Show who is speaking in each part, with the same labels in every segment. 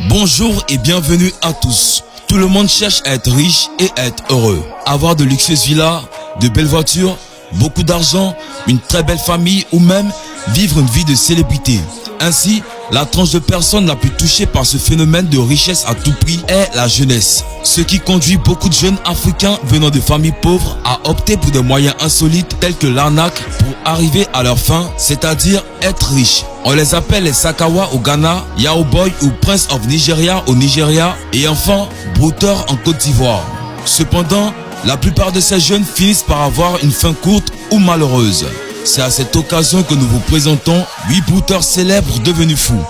Speaker 1: Bonjour et bienvenue à tous. Tout le monde cherche à être riche et à être heureux. Avoir de luxueuses villas, de belles voitures, beaucoup d'argent, une très belle famille ou même vivre une vie de célébrité. Ainsi, la tranche de personnes la plus touchée par ce phénomène de richesse à tout prix est la jeunesse. Ce qui conduit beaucoup de jeunes africains venant de familles pauvres à opter pour des moyens insolites tels que l'arnaque pour arriver à leur fin, c'est-à-dire être riches. On les appelle les Sakawa au Ghana, Yao Boy ou Prince of Nigeria au Nigeria et enfin Brouteur en Côte d'Ivoire. Cependant, la plupart de ces jeunes finissent par avoir une fin courte ou malheureuse. C'est à cette occasion que nous vous présentons 8 brouteurs célèbres devenus fous.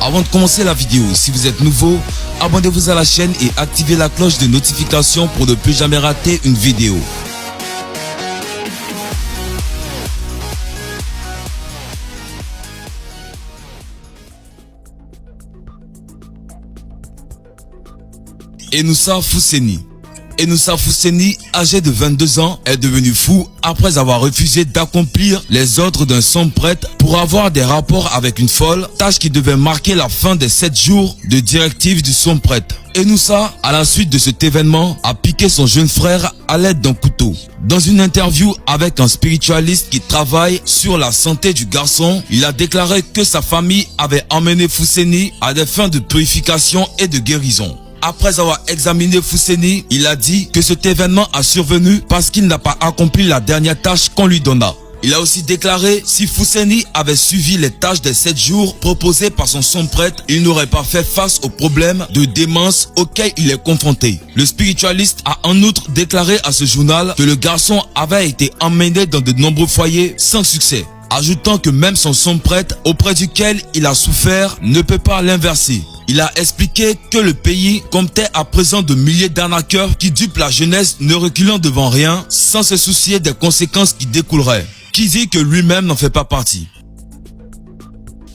Speaker 1: Avant de commencer la vidéo, si vous êtes nouveau, abonnez-vous à la chaîne et activez la cloche de notification pour ne plus jamais rater une vidéo. Enoussa Fousseni. Enoussa Fousseni, âgé de 22 ans, est devenu fou après avoir refusé d'accomplir les ordres d'un sombre prêtre pour avoir des rapports avec une folle, tâche qui devait marquer la fin des 7 jours de directive du sombre prêtre. Enoussa, à la suite de cet événement, a piqué son jeune frère à l'aide d'un couteau. Dans une interview avec un spiritualiste qui travaille sur la santé du garçon, il a déclaré que sa famille avait emmené Fousseni à des fins de purification et de guérison. Après avoir examiné Fousseni, il a dit que cet événement a survenu parce qu'il n'a pas accompli la dernière tâche qu'on lui donna. Il a aussi déclaré si Fousseni avait suivi les tâches des 7 jours proposées par son sombre prêtre, il n'aurait pas fait face aux problèmes de démence auxquels il est confronté. Le spiritualiste a en outre déclaré à ce journal que le garçon avait été emmené dans de nombreux foyers sans succès, ajoutant que même son sombre prêtre auprès duquel il a souffert ne peut pas l'inverser. Il a expliqué que le pays comptait à présent de milliers d'arnaqueurs qui dupent la jeunesse ne reculant devant rien sans se soucier des conséquences qui découleraient. Qui dit que lui-même n'en fait pas partie.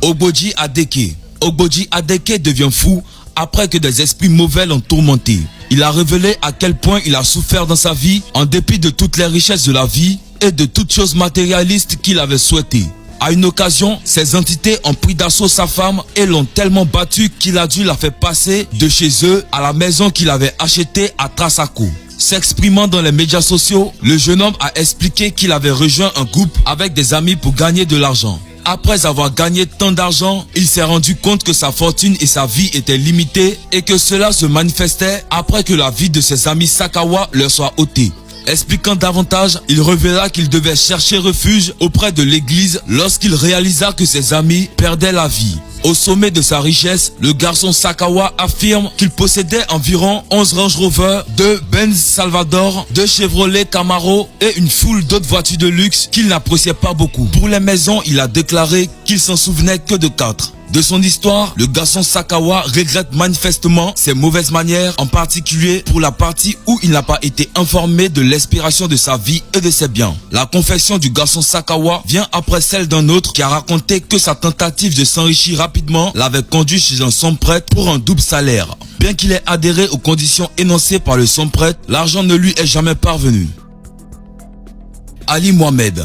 Speaker 1: Ogboji Adeke. Ogboji Adeke devient fou après que des esprits mauvais l'ont tourmenté. Il a révélé à quel point il a souffert dans sa vie en dépit de toutes les richesses de la vie et de toutes choses matérialistes qu'il avait souhaitées. À une occasion, ces entités ont pris d'assaut sa femme et l'ont tellement battu qu'il a dû la faire passer de chez eux à la maison qu'il avait achetée à Trasako. S'exprimant dans les médias sociaux, le jeune homme a expliqué qu'il avait rejoint un groupe avec des amis pour gagner de l'argent. Après avoir gagné tant d'argent, il s'est rendu compte que sa fortune et sa vie étaient limitées et que cela se manifestait après que la vie de ses amis Sakawa leur soit ôtée. Expliquant davantage, il révéla qu'il devait chercher refuge auprès de l'église lorsqu'il réalisa que ses amis perdaient la vie. Au sommet de sa richesse, le garçon Sakawa affirme qu'il possédait environ 11 Range Rover, 2 Benz Salvador, 2 Chevrolet Camaro et une foule d'autres voitures de luxe qu'il n'appréciait pas beaucoup. Pour les maisons, il a déclaré qu'il s'en souvenait que de 4. De son histoire, le garçon Sakawa regrette manifestement ses mauvaises manières, en particulier pour la partie où il n'a pas été informé de l'expiration de sa vie et de ses biens. La confession du garçon Sakawa vient après celle d'un autre qui a raconté que sa tentative de s'enrichir rapidement l'avait conduit chez un sombre prêtre pour un double salaire. Bien qu'il ait adhéré aux conditions énoncées par le sombre prêtre, l'argent ne lui est jamais parvenu. Ali Mohamed.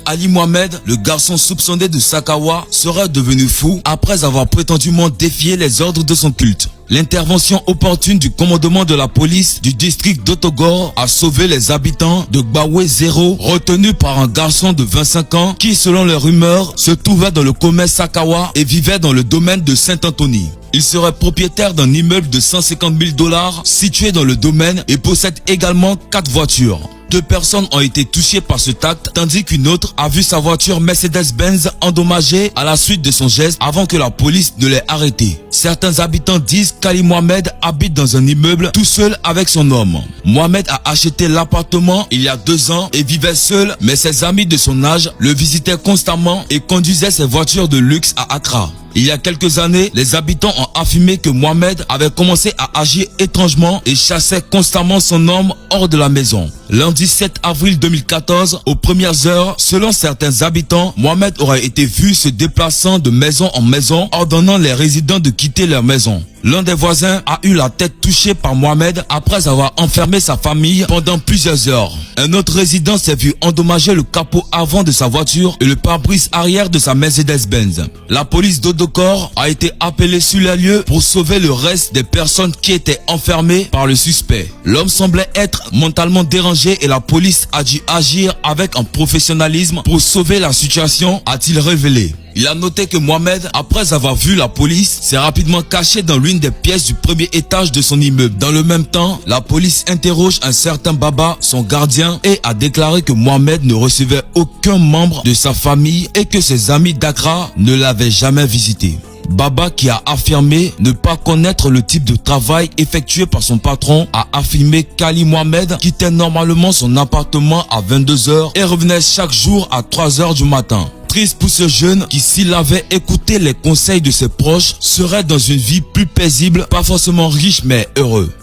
Speaker 1: Ali Mohamed, le garçon soupçonné de Sakawa, serait devenu fou après avoir prétendument défié les ordres de son culte. L'intervention opportune du commandement de la police du district d'Otogor a sauvé les habitants de Gbawe 0, retenus par un garçon de 25 ans qui, selon les rumeurs, se trouvait dans le commerce Sakawa et vivait dans le domaine de Saint-Anthony. Il serait propriétaire d'un immeuble de 150 000 $ situé dans le domaine et possède également 4 voitures. 2 personnes ont été touchées par ce acte, tandis qu'une autre a vu sa voiture Mercedes-Benz endommagée à la suite de son geste avant que la police ne l'ait arrêté. Certains habitants disent qu'Ali Mohamed habite dans un immeuble tout seul avec son homme. Mohamed a acheté l'appartement il y a 2 ans et vivait seul, mais ses amis de son âge le visitaient constamment et conduisaient ses voitures de luxe à Accra. Il y a quelques années, les habitants ont affirmé que Mohamed avait commencé à agir étrangement et chassait constamment son homme hors de la maison. Lundi 7 avril 2014, aux premières heures, selon certains habitants, Mohamed aurait été vu se déplaçant de maison en maison, ordonnant les résidents de quitter leur maison. L'un des voisins a eu la tête touchée par Mohamed après avoir enfermé sa famille pendant plusieurs heures. Un autre résident s'est vu endommager le capot avant de sa voiture et le pare-brise arrière de sa Mercedes-Benz. La police d'Odokor a été appelée sur les lieux pour sauver le reste des personnes qui étaient enfermées par le suspect. L'homme semblait être mentalement dérangé et la police a dû agir avec un professionnalisme pour sauver la situation, a-t-il révélé. Il a noté que Mohamed, après avoir vu la police, s'est rapidement caché dans l'une des pièces du premier étage de son immeuble. Dans le même temps, la police interroge un certain Baba, son gardien, et a déclaré que Mohamed ne recevait aucun membre de sa famille et que ses amis d'Accra ne l'avaient jamais visité. Baba, qui a affirmé ne pas connaître le type de travail effectué par son patron, a affirmé qu'Ali Mohamed quittait normalement son appartement à 22 h et revenait chaque jour à 3 h du matin. Triste pour ce jeune qui, s'il avait écouté les conseils de ses proches, serait dans une vie plus paisible, pas forcément riche mais heureux.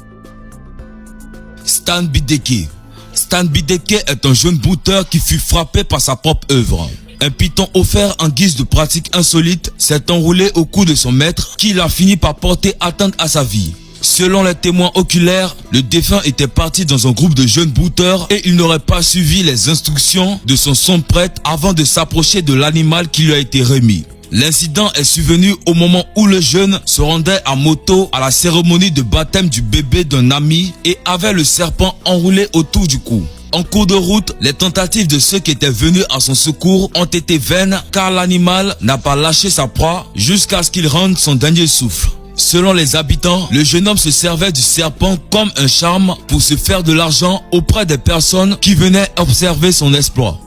Speaker 1: Stan Bideke. Stan Bideke est un jeune brouteur qui fut frappé par sa propre œuvre. Un python offert en guise de pratique insolite s'est enroulé au cou de son maître qui a fini par porter atteinte à sa vie. Selon les témoins oculaires, le défunt était parti dans un groupe de jeunes brouteurs et il n'aurait pas suivi les instructions de son prêtre avant de s'approcher de l'animal qui lui a été remis. L'incident est survenu au moment où le jeune se rendait à moto à la cérémonie de baptême du bébé d'un ami et avait le serpent enroulé autour du cou. En cours de route, les tentatives de ceux qui étaient venus à son secours ont été vaines car l'animal n'a pas lâché sa proie jusqu'à ce qu'il rende son dernier souffle. Selon les habitants, le jeune homme se servait du serpent comme un charme pour se faire de l'argent auprès des personnes qui venaient observer son exploit.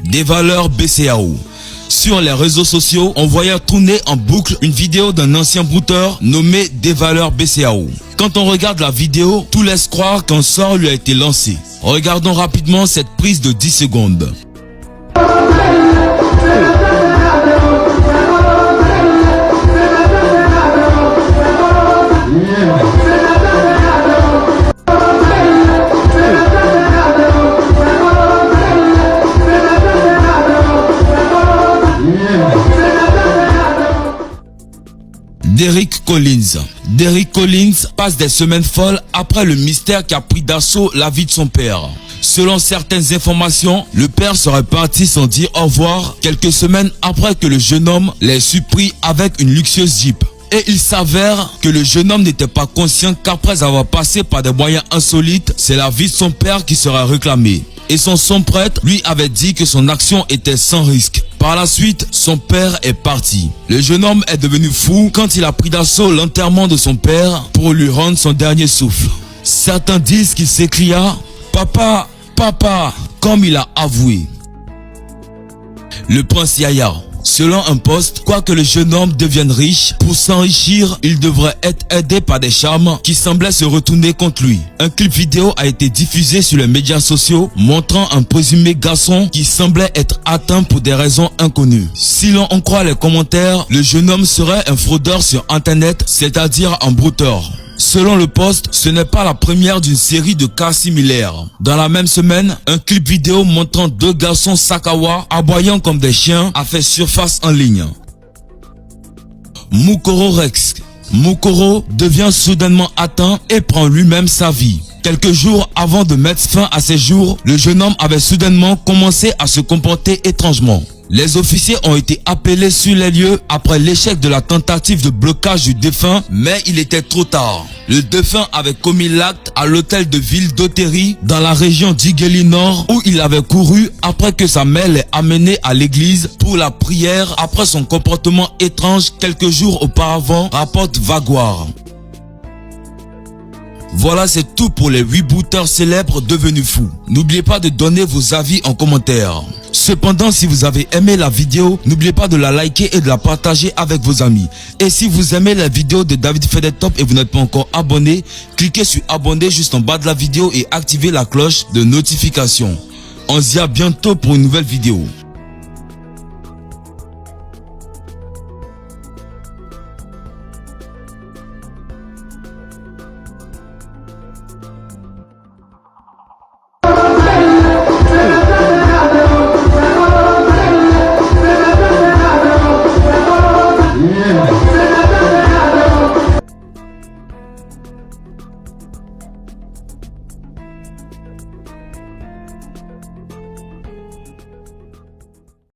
Speaker 1: Des valeurs BCAO. Sur les réseaux sociaux, on voyait tourner en boucle une vidéo d'un ancien brouteur nommé Des valeurs BCAO. Quand on regarde la vidéo, tout laisse croire qu'un sort lui a été lancé. Regardons rapidement cette prise de 10 secondes. Derrick Collins. Derrick Collins passe des semaines folles après le mystère qui a pris d'assaut la vie de son père. Selon certaines informations, le père serait parti sans dire au revoir quelques semaines après que le jeune homme l'ait surpris avec une luxueuse Jeep. Et il s'avère que le jeune homme n'était pas conscient qu'après avoir passé par des moyens insolites, c'est la vie de son père qui serait réclamée. Et son prêtre lui avait dit que son action était sans risque. Par la suite, son père est parti. Le jeune homme est devenu fou quand il a pris d'assaut l'enterrement de son père pour lui rendre son dernier souffle. Certains disent qu'il s'écria « Papa, papa », comme il a avoué. Le prince Yaya. Selon un post, quoique le jeune homme devienne riche, pour s'enrichir, il devrait être aidé par des charmes qui semblaient se retourner contre lui. Un clip vidéo a été diffusé sur les médias sociaux montrant un présumé garçon qui semblait être atteint pour des raisons inconnues. Si l'on en croit les commentaires, le jeune homme serait un fraudeur sur internet, c'est-à-dire un brouteur. Selon le post, ce n'est pas la première d'une série de cas similaires. Dans la même semaine, un clip vidéo montrant deux garçons Sakawa aboyant comme des chiens a fait surface en ligne. Mukoro Rex. Mukoro devient soudainement atteint et prend lui-même sa vie. Quelques jours avant de mettre fin à ses jours, le jeune homme avait soudainement commencé à se comporter étrangement. Les officiers ont été appelés sur les lieux après l'échec de la tentative de blocage du défunt, mais il était trop tard. Le défunt avait commis l'acte à l'hôtel de ville d'Oteri dans la région d'Igeli Nord où il avait couru après que sa mère l'ait amené à l'église pour la prière après son comportement étrange quelques jours auparavant, rapporte Vaguard. Voilà, c'est tout pour les 8 brouteurs célèbres devenus fous. N'oubliez pas de donner vos avis en commentaire. Cependant, si vous avez aimé la vidéo, n'oubliez pas de la liker et de la partager avec vos amis. Et si vous aimez la vidéo de David fait des tops et vous n'êtes pas encore abonné, cliquez sur abonner juste en bas de la vidéo et activez la cloche de notification. On se dit à bientôt pour une nouvelle vidéo.